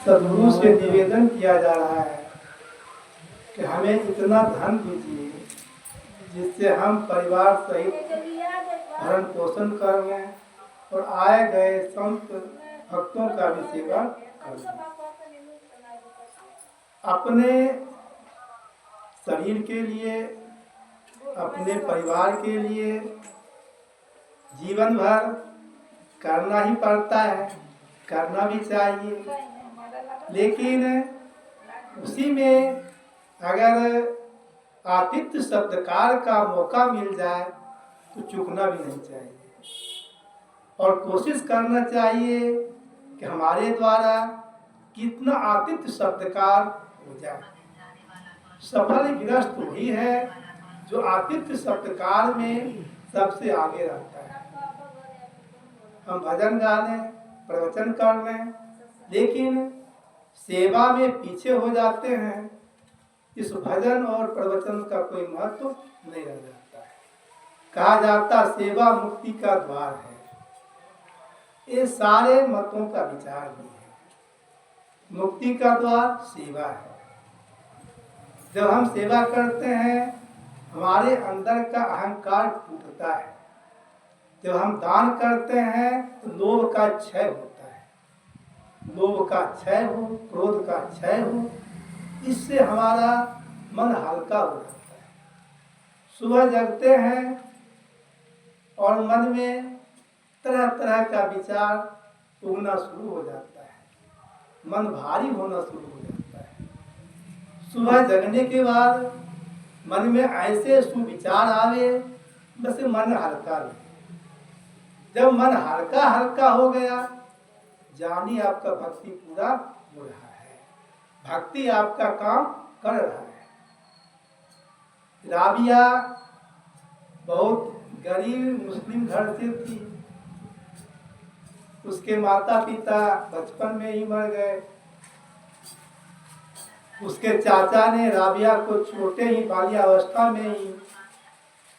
सदगुरु से निवेदन किया जा रहा है कि हमें इतना धन दीजिए जिससे हम परिवार सहित भरण पोषण कर लें और आए गए संत भक्तों का भी सेवा कर लें। अपने शरीर के लिए, अपने परिवार के लिए जीवन भर करना ही पड़ता है, करना भी चाहिए, लेकिन उसी में अगर आतिथ्य सत्कार का मौका मिल जाए तो चूकना भी नहीं चाहिए और कोशिश करना चाहिए कि हमारे द्वारा कितना आतिथ्य सत्कार हो जाए। सफल गृहस्थ वही है जो आतिथ्य सत्कार में सबसे आगे रहता है। हम भजन गा लें, प्रवचन कर लें, लेकिन सेवा में पीछे हो जाते हैं, इस भजन और प्रवचन का कोई महत्व नहीं रह जाता है। कहा जाता सेवा मुक्ति का द्वार है। ये सारे मतों का विचार भी है। मुक्ति का द्वार सेवा है। जब हम सेवा करते हैं हमारे अंदर का अहंकार टूटता है। जब हम दान करते हैं तो लोभ का क्षय होता है। लोभ का क्षय हो, क्रोध का क्षय हो, इससे हमारा मन हल्का हो जाता है। सुबह जगते हैं और मन में तरह तरह का विचार उगना शुरू हो जाता है, मन भारी होना शुरू हो जाता है। सुबह जगने के बाद मन में ऐसे सुविचार आवे बस मन हल्का लगे। जब मन हल्का हल्का हो गया जानिए आपका भक्ति पूरा हो रहा है, भक्ति आपका काम कर रहा है। राबिया बहुत गरीब मुस्लिम घर से थी। उसके माता पिता बचपन में ही मर गए। उसके चाचा ने राबिया को छोटे ही बाल्यावस्था में ही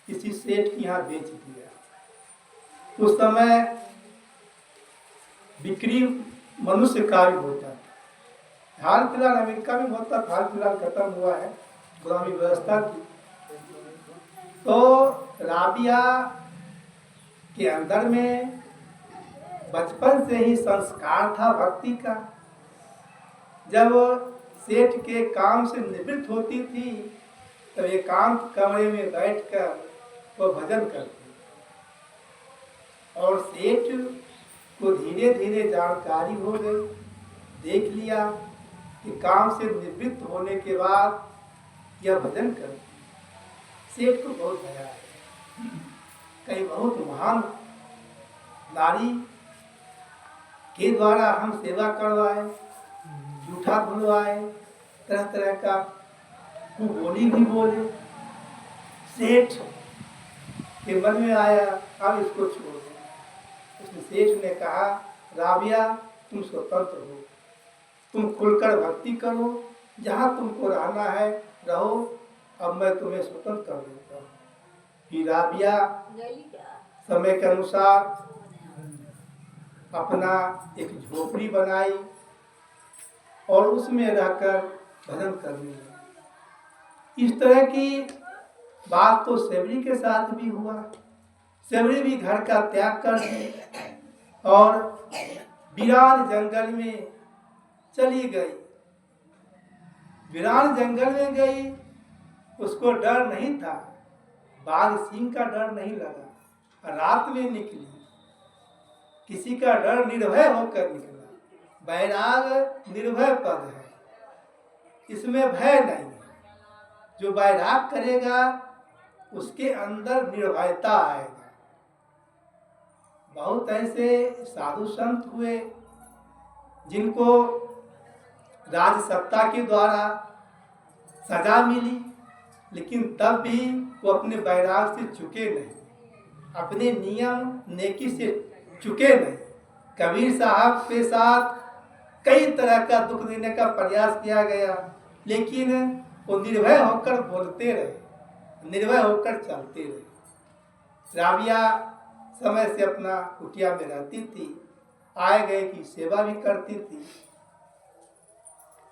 किसी सेठ के यहाँ बेच दिया। उस समय बिक्री मनुष्य का भी होता था। हाल फिलहाल अमेरिका में होता था, हाल फिलहाल खत्म हुआ है, गुलामी व्यवस्था थी। तो राबिया के अंदर में बचपन से ही संस्कार था भक्ति का। जब सेठ के काम से निवृत्त होती थी तो एकांत कमरे में बैठकर वो भजन करती और सेठ को धीरे धीरे जानकारी हो गई। देख लिया कि काम से निवृत्त होने के बाद यह भजन करती। सेठ को बहुत दया है, कई बहुत महान नारी के द्वारा हम सेवा करवाए, जूठा धुलवाए, तरह तरह का बोली भी बोले। सेठ के मन में आया अब इसको छोड़ दो। उसने सेठ ने कहा राबिया तुम स्वतंत्र हो, तुम खुलकर भक्ति करो, जहाँ तुमको रहना है रहो, अब मैं तुम्हें स्वतंत्र कर देता हूँ। फिर राबिया समय के अनुसार अपना एक झोपड़ी बनाई और उसमें रहकर भजन करने लगी। इस तरह की बात तो सेवरी के साथ भी हुआ। सेवरी भी घर का त्याग कर दी और वीरान जंगल में चली गई। वीरान जंगल में गई, उसको डर नहीं था, बाघ सिंह का डर नहीं लगा। रात में निकली, किसी का डर निर्भय होकर निकला। बैराग निर्भय पद है, इसमें भय नहीं है। जो बैराग करेगा उसके अंदर निर्भयता आएगा। बहुत ऐसे साधु संत हुए जिनको राज सत्ता के द्वारा सजा मिली, लेकिन तब भी वो अपने बैराग से चुके नहीं, अपने नियम नेकी से चुके नहीं। कबीर साहब के साथ कई तरह का दुख देने का प्रयास किया गया, लेकिन वो निर्भय होकर बोलते रहे, निर्भय होकर चलते रहे। राबिया समय से अपना कुटिया में रहती थी, आए गए की सेवा भी करती थी।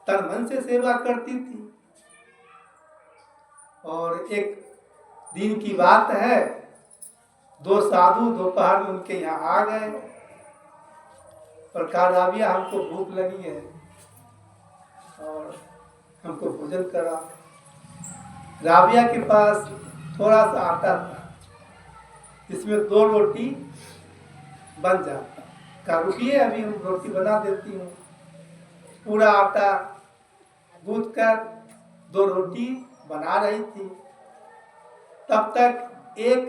तन मन से सेवा करती थी। और एक दिन की बात है, 2 साधु दोपहर में उनके यहाँ आ गए और कहा राबिया हमको भूख लगी है और हमको भोजन करा। राबिया के पास थोड़ा सा आटा था, इसमें 2 रोटी बन जाता। कहा रुकिए अभी हम रोटी बना देती हूँ। पूरा आटा गूंथ कर 2 रोटी बना रही थी। तब तक एक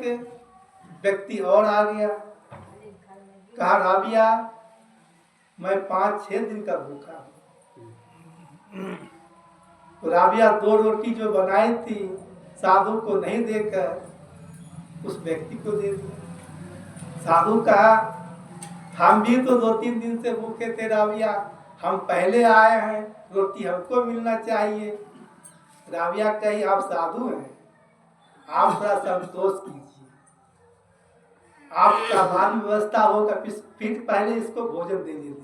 व्यक्ति और आ गया। कहा राबिया मैं 5-6 दिन का भूखा हूँ। तो राबिया 2 रोटी जो बनाई थी साधु को नहीं देकर उस व्यक्ति को दे दी। साधु कहा हम भी तो 2-3 दिन से भूखे थे राबिया, हम पहले आए हैं, रोटी हमको मिलना चाहिए। राबिया कही आप साधु हैं, आप थोड़ा संतोष कीजिए, आपका मान व्यवस्था होगा, फिर पहले इसको भोजन दे दीजिए।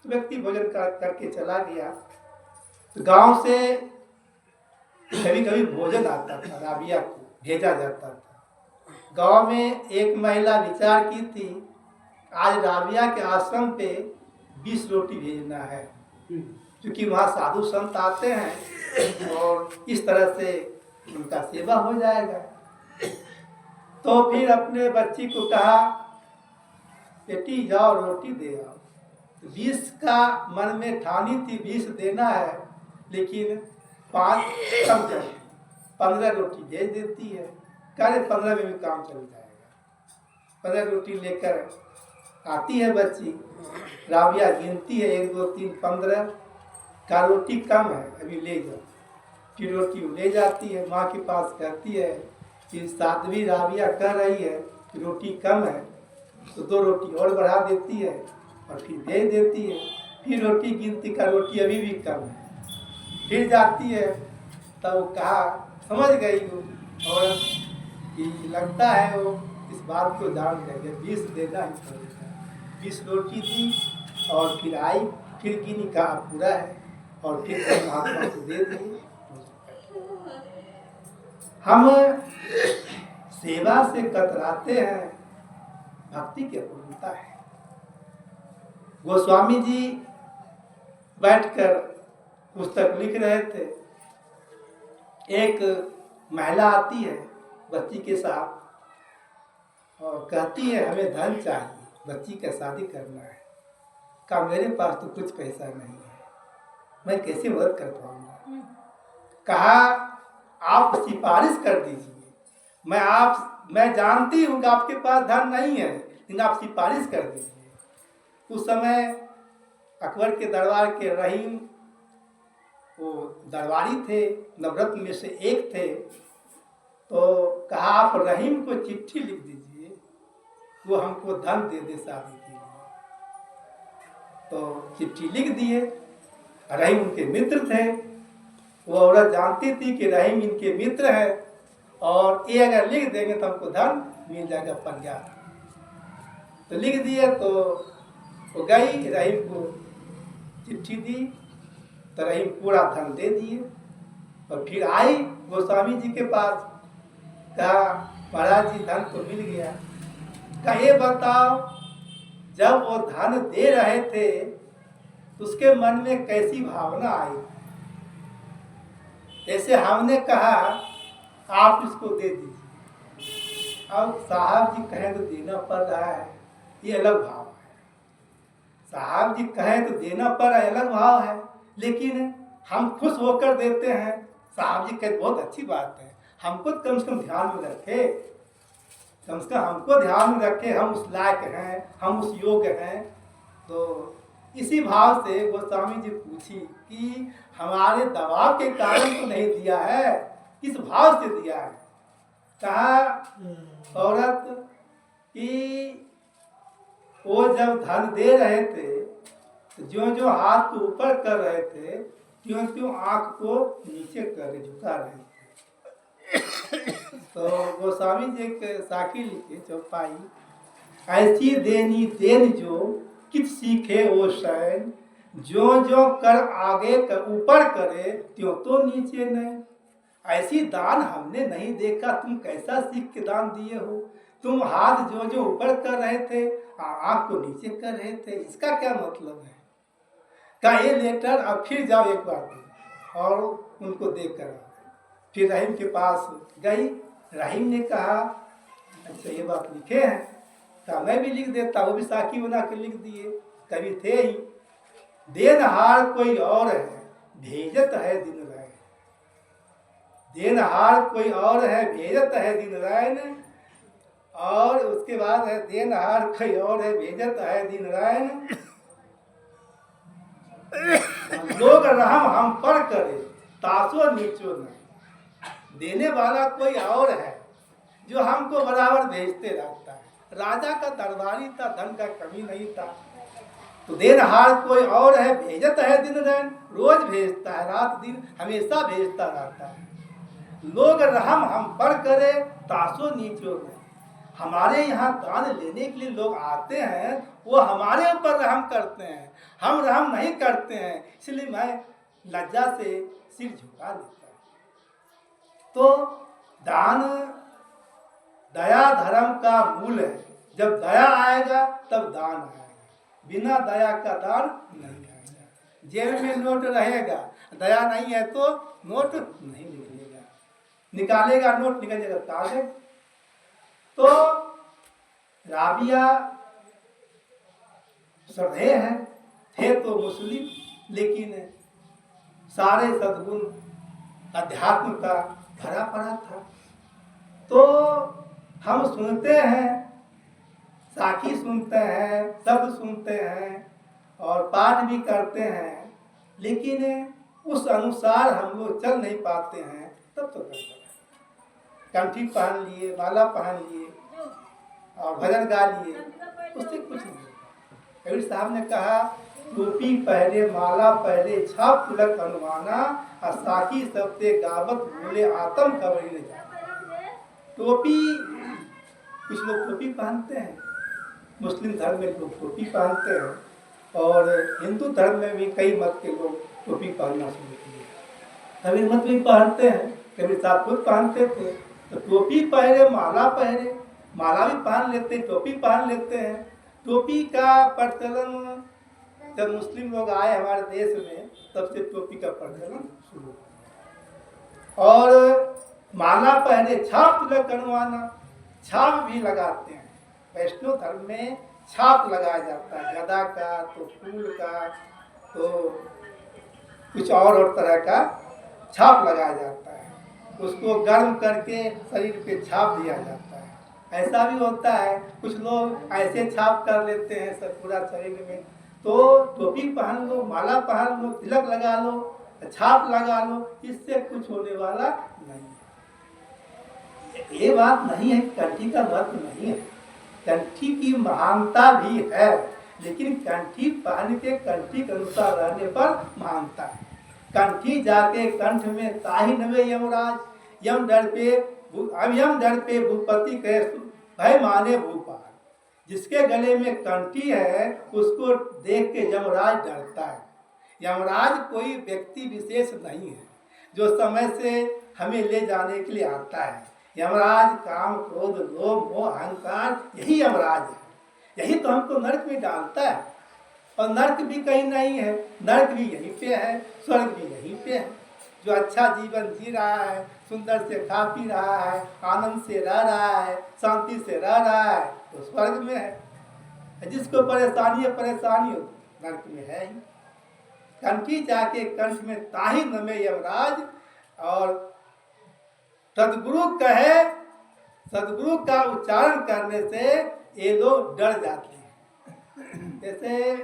तो व्यक्ति भोजन करके चला गया। तो गांव से कभी कभी भोजन आता था, राबिया को भेजा जाता था। गांव में एक महिला विचार की थी आज राबिया के आश्रम पे 20 रोटी भेजना है, क्योंकि वहाँ साधु संत आते हैं और इस तरह से उनका सेवा हो जाएगा। तो फिर अपने बच्ची को कहा बेटी जाओ रोटी दे आओ। तो 20 का मन में ठानी थी 20 देना है, लेकिन 5 कम कर 15 रोटी भेज देती है। कह 15 में भी काम चल जाएगा। 15 रोटी लेकर आती है बच्ची। राबिया गिनती है 1 2 3 15 का रोटी कम है, अभी ले जाओ। फिर रोटी ले जाती है, माँ के पास कहती है कि साध्वी राबिया कह रही है कि रोटी कम है, तो 2 रोटी और बढ़ा देती है और फिर भेज देती है। फिर रोटी गिनती का रोटी अभी भी कम है। फिर जाती है तब वो कहा समझ गई वो औरत कि लगता है वो इस बात को जान गई, 20 देना ही पड़ेगा। 20 रोटी दी और फिर आई, फिर गिनी कहा पूरा है और फिर महात्मा को दे दी। हम सेवा से कतराते हैं, भक्ति की अपूर्णता है। गोस्वामी जी बैठकर पुस्तक लिख रहे थे। एक महिला आती है बच्ची के साथ और कहती है हमें धन चाहिए, बच्ची का शादी करना है। कहा मेरे पास तो कुछ पैसा नहीं है, मैं कैसे मदद कर पाऊंगा। कहा आप सिफारिश कर दीजिए, मैं जानती हूँ कि आपके पास धन नहीं है, लेकिन आप सिफारिश कर दीजिए। उस समय अकबर के दरबार के रहीम वो दरबारी थे, नवरत्न में से एक थे। तो कहा आप रहीम को चिट्ठी लिख दीजिए, वो हमको धन दे दे शादी के लिए। तो चिट्ठी लिख दिए। रहीम उनके मित्र थे। वो औरत जानती थी कि रहीम इनके मित्र है और ये अगर लिख देंगे तो हमको धन मिल जाएगा प्रज्ञा। तो लिख दिए। तो वो गई, रहीम को चिट्ठी दी तो रहीम पूरा धन दे दिए। और फिर आई गोस्वामी जी के पास, कहा महाराज जी धन तो मिल गया। कहा ये बताओ जब वो धन दे रहे थे तो उसके मन में कैसी भावना आई। जैसे हमने कहा आप इसको दे दीजिए, अब साहब जी कहें तो देना पड़ रहा है, ये अलग भाव है। साहब जी कहें तो देना पड़ रहा है, अलग भाव है। लेकिन हम खुश होकर देते हैं, साहब जी कहें बहुत अच्छी बात है, हमको कम से कम ध्यान में रखे, कम से कम हमको ध्यान में रखे, हम उस लायक हैं, हम उस योग्य हैं। तो इसी भाव से गोस्वामी जी पूछी कि हमारे दबाव के कारण तो नहीं दिया है, किस भाव से दिया है। कहा औरत कि वो जब धन दे रहे थे तो जो जो हाथ को ऊपर कर रहे थे त्यों त्यों आंख को नीचे कर झुका रहे थे। तो गोस्वामी जी एक साखी लिखे चौपाई, ऐसी देनी देन जो कित सीखे वो शैन, जो जो कर आगे कर ऊपर करे त्यों तो नीचे नहीं। ऐसी दान हमने नहीं देखा। तुम कैसा सीख के दान दिए हो? तुम हाथ जो जो ऊपर कर रहे थे, आंख को नीचे कर रहे थे, इसका क्या मतलब है? का ये लेटर अब फिर जाओ एक बार दो और उनको देख कर। फिर रहीम के पास गई। रहीम ने कहा अच्छा ये बात लिखे हैं, तो मैं भी लिख देता। वो भी साखी बना के लिख दिए। कभी थे ही, देनहार कोई और है, भेजत है दिन रैन। देनहार कोई और है, भेजत है दिन रैन। और उसके बाद है देनहार कोई और है, भेजत है दिन रैन। लोग रहम हम पर करे, तासो नीचो नहीं। देने वाला कोई और है जो हमको बराबर भेजते रहता है। राजा का दरबारी था, धन का कमी नहीं था। तो देनहार कोई और है, भेजत है दिन रैन। रोज भेजता है, रात दिन हमेशा भेजता रहता है। लोग रहम हम पर करे, तासो नीचो नहीं। हमारे यहाँ दान लेने के लिए लोग आते हैं, वो हमारे ऊपर रहम करते हैं, हम रहम नहीं करते हैं। इसलिए मैं लज्जा से सिर झुका लेता हूँ। तो दान दया धर्म का मूल है। जब दया आएगा तब दान आएगा, बिना दया का दान नहीं आएगा। जेब में नोट रहेगा, दया नहीं है तो नोट नहीं निकलेगा। निकालेगा नोट, निकल जाएगा कागज। तो राबिया श्रद्धेय हैं, थे तो मुस्लिम, लेकिन सारे सद्गुण अध्यात्म का भरा पड़ा था। तो हम सुनते हैं, साखी सुनते हैं, शब्द सुनते हैं और पाठ भी करते हैं, लेकिन उस अनुसार हम लोग चल नहीं पाते हैं। तब तो कंठी पहन लिए, माला पहन लिए और भजन गा लिए, उससे कुछ नहीं होता। कबीर साहब ने कहा टोपी पहले, माला पहले, छाप तिलक अनुमाना, और साखी सबसे गावत बोले आत्म खबरी न जाना। टोपी, कुछ लोग टोपी पहनते हैं, मुस्लिम धर्म में लोग टोपी पहनते हैं और हिंदू धर्म में भी कई मत के लोग टोपी पहनना शुरू किए। कबीर मत भी पहनते हैं, कबीर साहब खुद पहनते थे। तो टोपी पहने, माला पहने, माला भी पहन लेते हैं, टोपी पहन लेते हैं। टोपी का प्रचलन जब मुस्लिम लोग आए हमारे देश में, तब से टोपी का प्रचलन शुरू हुआ। और माला पहने, छाप तिलक करवाना, छाप भी लगाते हैं। वैष्णव धर्म में छाप लगाया जाता है, गदा का, तो फूल का, तो कुछ और तरह का छाप लगाया जाता है। उसको गर्म करके शरीर पे छाप दिया जाता है। ऐसा भी होता है, कुछ लोग ऐसे छाप कर लेते हैं सब पूरा शरीर में। तो टोपी पहन लो, माला पहन लो, तिलक लगा लो, छाप लगा लो, इससे कुछ होने वाला नहीं है। ये बात नहीं है, कंठी का मत नहीं है। कंठी की महानता भी है, लेकिन कंठी पहन के कंठी के अनुसार रहने पर महानता है। कंठी जाके कंठ में ताहि नवे यमराज, यम डर पे भूपति कहे भय माने भूपाल। जिसके गले में कंठी है उसको देख के यमराज डरता है। यमराज कोई व्यक्ति विशेष नहीं है जो समय से हमें ले जाने के लिए आता है। यमराज काम, क्रोध, लोभ, मोह, अहंकार, यही यमराज है। यही तो हमको नरक में डालता है। और नरक भी कहीं नहीं है, नरक भी यहीं पे है, स्वर्ग भी यहीं पे है। जो अच्छा जीवन जी रहा है, सुंदर से खा पी रहा है, आनंद से रह रहा है, शांति से रह रहा है, तो स्वर्ग में है। जिसको परेशानी हो नरक में है ही। कंठी जाके कंठ में ताहि नमे यमराज, और सदगुरु कहे, सदगुरु का उच्चारण करने से ये लोग डर जाते हैं। जैसे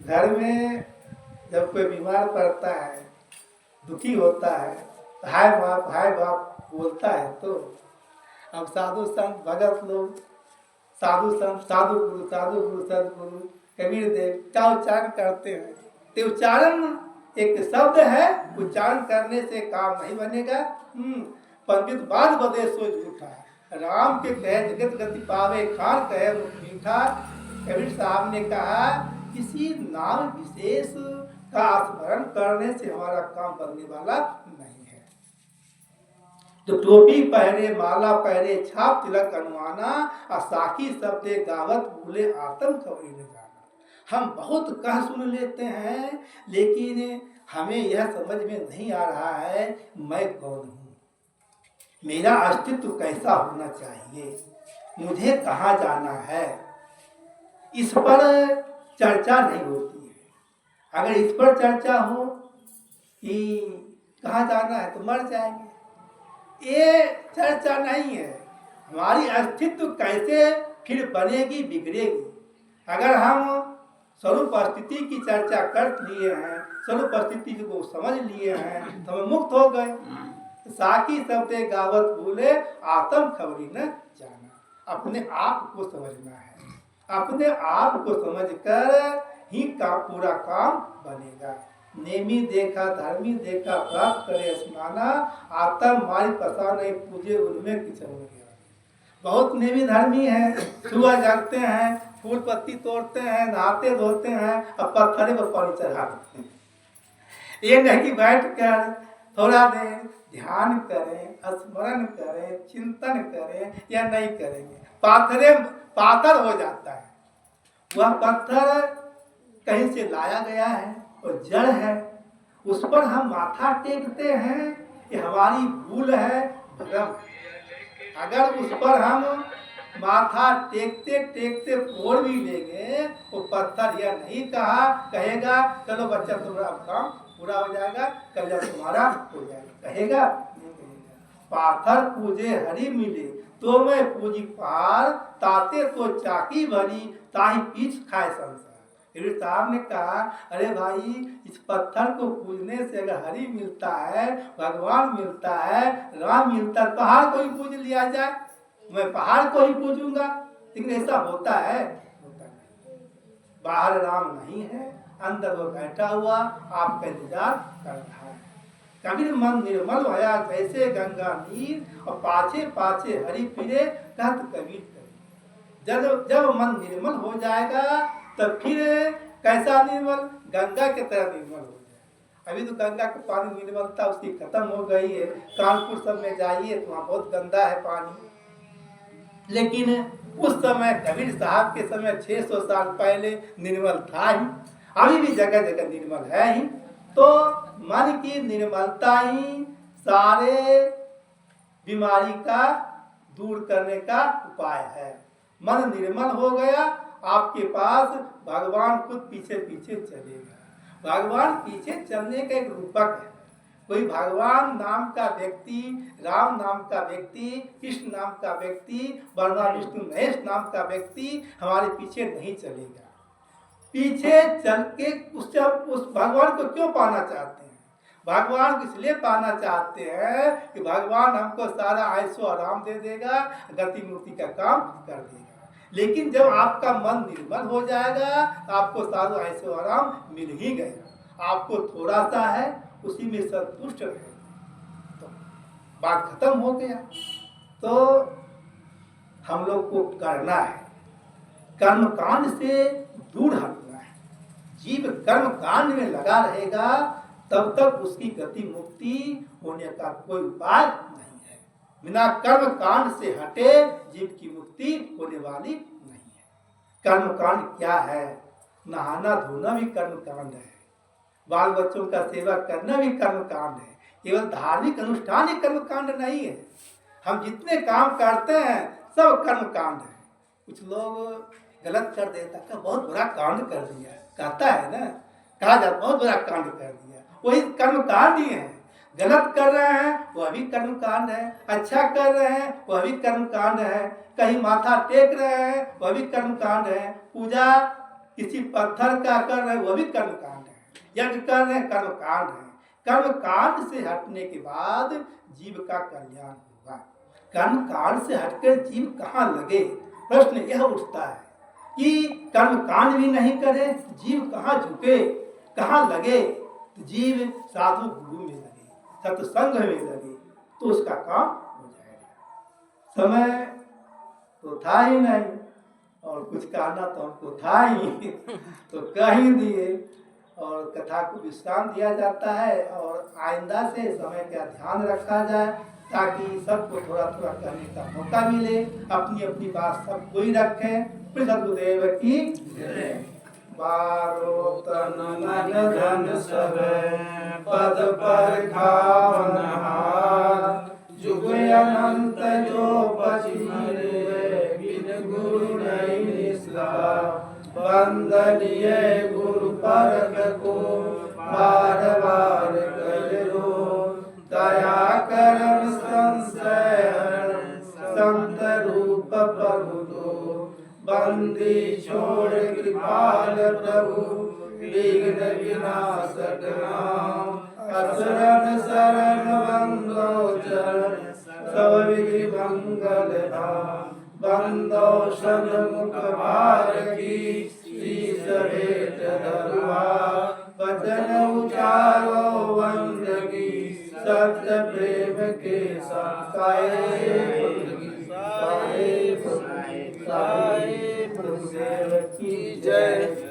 घर में जब कोई बीमार पड़ता है, दुखी होता है, हाय बाप बोलता है, तो अब साधु संत भगत लोग, साधु संत, साधु गुरु सदगुरु कबीर देव क्या उच्चारण करते हैं। तो उच्चारण एक शब्द है, उच्चारण करने से काम नहीं बनेगा। पंडित बाद बदे सो झूठा, राम के कहे जगत गति पावे, खान कहे मीठा। कबीर साहब ने कहा किसी नाम विशेष का स्मरण करने से हमारा काम बनने वाला नहीं है। तो टोपी पहरे, माला पहरे, छाप तिलक अनुमाना, और साखी शब्दे गावत भूले आत्म खबरी न जाना। हम बहुत कह सुन लेते हैं, लेकिन हमें यह समझ में नहीं आ रहा है मैं कौन हूँ, मेरा अस्तित्व कैसा होना चाहिए, मुझे कहाँ जाना है। इस पर चर्चा नहीं होती है। अगर इस पर चर्चा हो कि कहाँ जाना है तो मर जाएंगे, ये चर्चा नहीं है। हमारी अस्तित्व कैसे फिर बनेगी, बिगड़ेगी। अगर हम स्वरूप स्थिति की चर्चा कर लिए हैं, स्वरूप स्थिति को समझ लिए हैं, तो हम मुक्त हो गए। साकी शब्द गावत भूले आत्म खबरी न जाना। अपने आप को समझना है, अपने आप को समझकर ही का पूरा काम बनेगा। नेमी देखा धर्मी देखा प्राप्त करे स्नाना, आत्म मारी पसा नहीं पूजे उनमें किचन में गया। बहुत नेमी धर्मी है, सुबह जागते हैं, फूल पत्ती तोड़ते हैं, नहाते धोते हैं, अब पत्थरे पर पानी चढ़ा देते हैं। ये नहीं कि बैठ कर थोड़ा देर ध्यान करें, स्मरण करें, चिंतन करें, या नहीं करेंगे, पाथर हो जाता है। वह पत्थर कहीं से लाया गया है और जड़ है, उस पर हम माथा टेकते हैं, ये हमारी भूल है, भ्रम। अगर उस पर हम माथा टेकते टेकते फोड़ भी लेंगे, वो पत्थर यह नहीं कहेगा चलो बच्चा तुम्हारा काम पूरा हो जाएगा, कल तुम्हारा हो जाएगा, कहेगा नहीं कहेगा। पाथर पूजे हरि मिले तो मैं पूजी पार, ताते तो चाकी भरी ताही पीछ खाए संसार। फिर साहब ने कहा अरे भाई, इस पत्थर को पूजने से अगर हरि मिलता है, भगवान मिलता है, राम मिलता है, पहाड़ को ही पूज लिया जाए, मैं पहाड़ को ही पूजूंगा। लेकिन ऐसा होता है? होता नहीं। बाहर राम नहीं है, अंदर वो बैठा हुआ आपका इंतजार कर रहा है। कबीर मन निर्मल भया जैसे गंगा नीर, और पाछे पाछे हरि फिरे कहत कबीर कबीर। जब मन निर्मल हो जाएगा तब फिर कैसा निर्मल, गंगा की तरह निर्मल हो जाए। अभी तो गंगा का पानी निर्मलता उसकी खत्म हो गई है। कानपुर सब में जाइए तो वहाँ बहुत गंदा है पानी, लेकिन उस समय कबीर साहब के समय 600 साल पहले निर्मल था ही, अभी भी जगह जगह निर्मल है ही। तो मन की निर्मलता ही सारे बीमारी का दूर करने का उपाय है। मन निर्मल हो गया, आपके पास भगवान खुद पीछे पीछे चलेगा। भगवान पीछे चलने का एक रूपक है। कोई भगवान नाम का व्यक्ति, राम नाम का व्यक्ति, कृष्ण नाम का व्यक्ति, ब्रह्मा विष्णु महेश नाम का व्यक्ति हमारे पीछे नहीं चलेगा। पीछे चल के उस भगवान को क्यों पाना चाहते हैं? भगवान को इसलिए पाना चाहते हैं कि भगवान हमको सारा ऐशो आराम दे देगा, गति मुक्ति का काम कर देगा। लेकिन जब आपका मन निर्मल हो जाएगा, आपको सारा ऐशो आराम मिल ही गया। आपको थोड़ा सा है, उसी में संतुष्ट रहे, तो बात खत्म हो गया। तो हम लोग को करना है, कर्मकांड से दूर हटना है। जीव कर्मकांड में लगा रहेगा तब तक उसकी गति मुक्ति होने का कोई उपाय नहीं है। बिना कर्मकांड से हटे जीव की मुक्ति होने वाली नहीं है। कर्मकांड क्या है? नहाना धोना भी कर्मकांड है, बाल बच्चों का सेवा करना भी कर्मकांड है। केवल धार्मिक अनुष्ठान ही कर्मकांड नहीं है। हम जितने काम करते हैं सब कर्मकांड है। कुछ लोग गलत कर देता है, बहुत बुरा कांड कर दिया, कहता है ना, कहा जाता बहुत बुरा कांड कर दिया, वही कर्मकांड ही है। गलत कर रहे हैं वह भी कर्मकांड है, अच्छा कर रहे हैं वह भी कर्मकांड है, कहीं माथा टेक रहे हैं वह भी कर्मकांड है, पूजा किसी पत्थर का कर रहे हैं वह भी कर्मकांड है, यज्ञ कर रहे हैं कर्मकांड है। कर्मकांड से हटने के बाद जीव का कल्याण होगा। कर्मकांड से हटकर जीव कहाँ लगे? प्रश्न यह उठता है कि कर्मकांड भी नहीं करे, जीव कहाँ झुके, कहाँ लगे? तो जीव साधु गुरु में लगे, सत्संग में लगे, तो उसका काम हो जाएगा। समय तो था ही नहीं, और कुछ कहना तो हमको था ही तो कह ही दिए और कथा को विश्राम दिया जाता है और आइंदा से समय का ध्यान रखा जाए ताकि सबको थोड़ा थोड़ा कहने का मौका मिले। अपनी अपनी बात सब कोई रखे। सदगुरुदेव की बारो तन मन धन सब पद पर खावन हार जुग अनंत जो पछिरे बिन गुरु नहीं निस्ला वंदनीय गुरु परख को बार बार करो दया करन संशय संत रूप प्रभु दो बंदी छोड़ कृपाल प्रभु विघ्न विनाशक नाम असरण शरण बंदो चरण सब विधि मंगल धाम बंदो सन्मुख भार की शीश भेंट धरुआ वचन उचारो वंदगी सत्य प्रेम के साए की जय।